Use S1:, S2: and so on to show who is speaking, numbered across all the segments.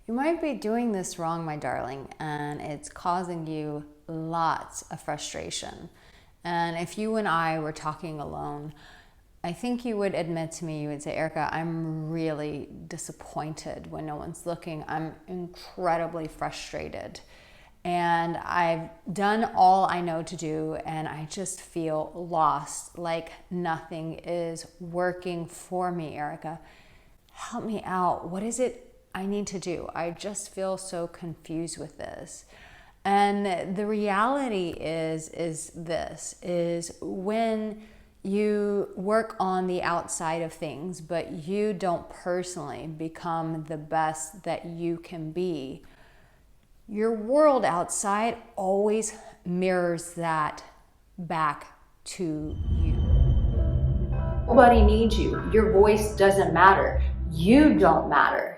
S1: You might be doing this wrong, my darling, and it's causing you lots of frustration. And if you and I were talking alone, I think you would admit to me, you would say, Arica, I'm really disappointed when no one's looking. I'm incredibly frustrated. And I've done all I know to do, and I just feel lost, like nothing is working for me, Arica. Help me out. What is it I need to do? I just feel so confused with this. And the reality is when you work on the outside of things, but you don't personally become the best that you can be, your world outside always mirrors that back to you. Nobody needs you. Your voice doesn't matter. You don't matter.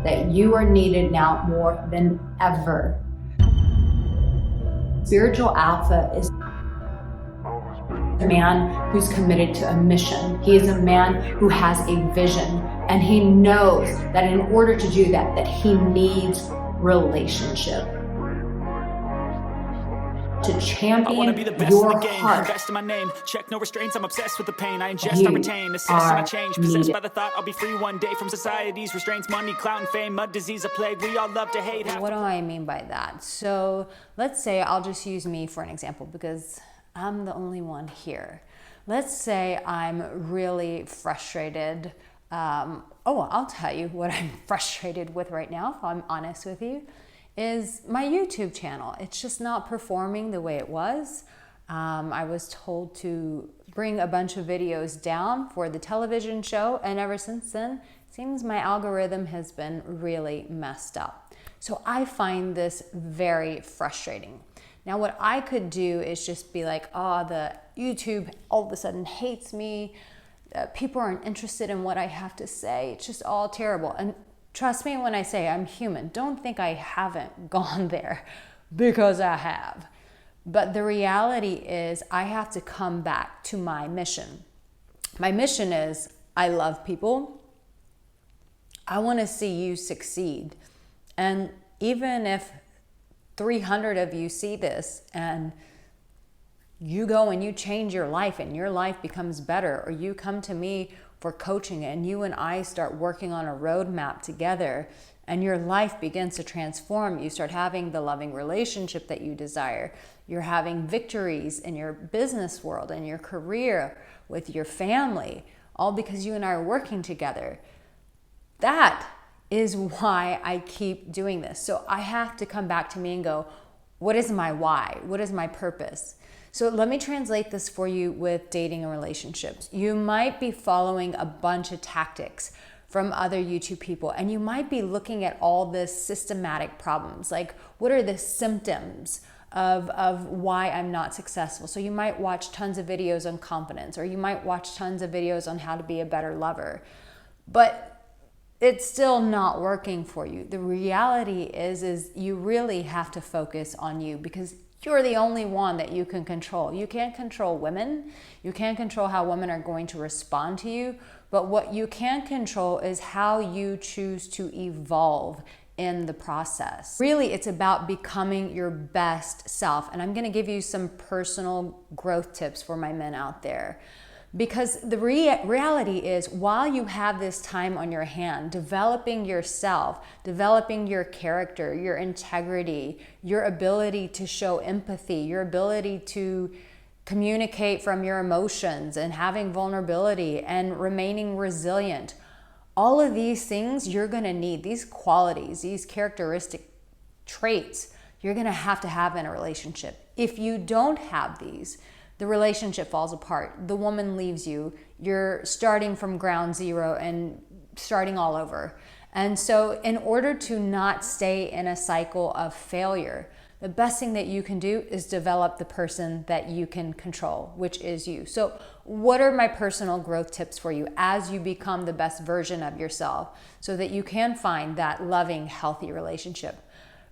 S1: That you are needed now more than ever. Spiritual alpha is a man who's committed to a mission. He is a man who has a vision, and he knows that in order to do that, that he needs relationship. To champion your heart.
S2: Best in my name. Check no restraints. I'm obsessed with the pain. I ingest, I retain. Assess and I change. Possessed by the thought I'll be free one day from society's restraints. Money, clout, and fame. Mud, disease, a plague. We all love to hate.
S1: What do I mean by that? So let's say I'll just use me for an example because I'm the only one here. Let's say I'm really frustrated. I'll tell you what I'm frustrated with right now, if I'm honest with you, is my YouTube channel. It's just not performing the way it was. I was told to bring a bunch of videos down for the television show, and ever since then, it seems my algorithm has been really messed up. So I find this very frustrating. Now, what I could do is just be like, the YouTube all of a sudden hates me. People aren't interested in what I have to say. It's just all terrible. And trust me when I say I'm human. Don't think I haven't gone there, because I have. But the reality is I have to come back to my mission. My mission is I love people. I want to see you succeed. And even if 300 of you see this and you go and you change your life and your life becomes better, or you come to me for coaching and you and I start working on a roadmap together and your life begins to transform, you start having the loving relationship that you desire, you're having victories in your business world, in your career, with your family, all because you and I are working together. That is why I keep doing this. So I have to come back to me and go, what is my why? What is my purpose? So let me translate this for you with dating and relationships. You might be following a bunch of tactics from other YouTube people, and you might be looking at all this systematic problems. Like, what are the symptoms of why I'm not successful? So you might watch tons of videos on confidence, or you might watch tons of videos on how to be a better lover. But it's still not working for you. The reality is you really have to focus on you, because you're the only one that you can control. You can't control women. You can't control how women are going to respond to you. But what you can control is how you choose to evolve in the process. Really, it's about becoming your best self. And I'm going to give you some personal growth tips for my men out there. Because the reality is, while you have this time on your hand, developing yourself, developing your character, your integrity, your ability to show empathy, your ability to communicate from your emotions and having vulnerability and remaining resilient, all of these things you're going to need, these qualities, these characteristic traits, you're going to have in a relationship. If you don't have these, the relationship falls apart. The woman leaves you. You're starting from ground zero and starting all over. And so in order to not stay in a cycle of failure, the best thing that you can do is develop the person that you can control, which is you. So what are my personal growth tips for you as you become the best version of yourself so that you can find that loving, healthy relationship?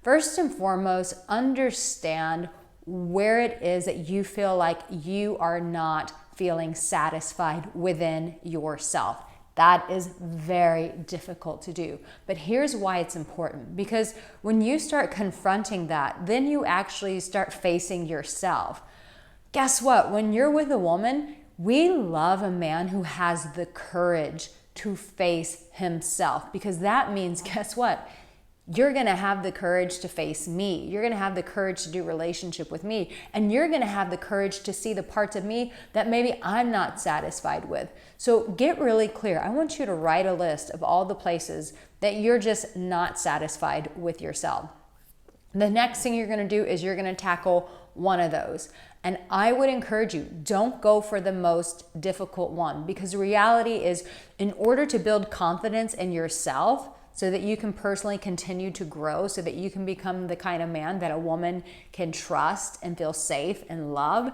S1: First and foremost, understand where it is that you feel like you are not feeling satisfied within yourself. That is very difficult to do. But here's why it's important. Because when you start confronting that, then you actually start facing yourself. Guess what? When you're with a woman, we love a man who has the courage to face himself, because that means, guess what? You're going to have the courage to face me. You're going to have the courage to do relationship with me. And you're going to have the courage to see the parts of me that maybe I'm not satisfied with. So get really clear. I want you to write a list of all the places that you're just not satisfied with yourself. The next thing you're going to do is you're going to tackle one of those. And I would encourage you, don't go for the most difficult one, because the reality is, in order to build confidence in yourself, so that you can personally continue to grow, so that you can become the kind of man that a woman can trust and feel safe and love,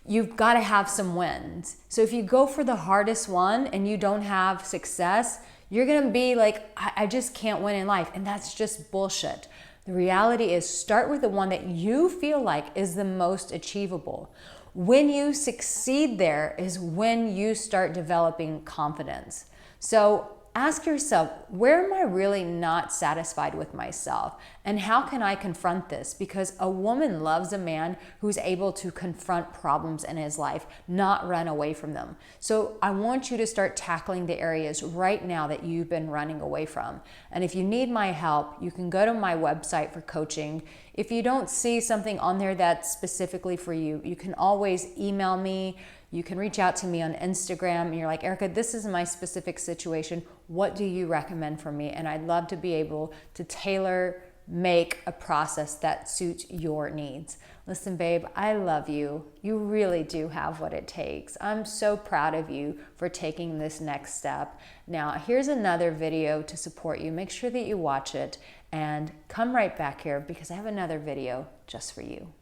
S1: you've got to have some wins. So if you go for the hardest one and you don't have success, you're going to be like, I just can't win in life. And that's just bullshit. The reality is, start with the one that you feel like is the most achievable. When you succeed there is when you start developing confidence. So ask yourself, where am I really not satisfied with myself? And how can I confront this? Because a woman loves a man who's able to confront problems in his life, not run away from them. So I want you to start tackling the areas right now that you've been running away from. And if you need my help, you can go to my website for coaching. If you don't see something on there that's specifically for you, you can always email me. You can reach out to me on Instagram and you're like, Arica, this is my specific situation. What do you recommend for me? And I'd love to be able to tailor make a process that suits your needs. Listen, babe, I love you. You really do have what it takes. I'm so proud of you for taking this next step. Now, here's another video to support you. Make sure that you watch it and come right back here, because I have another video just for you.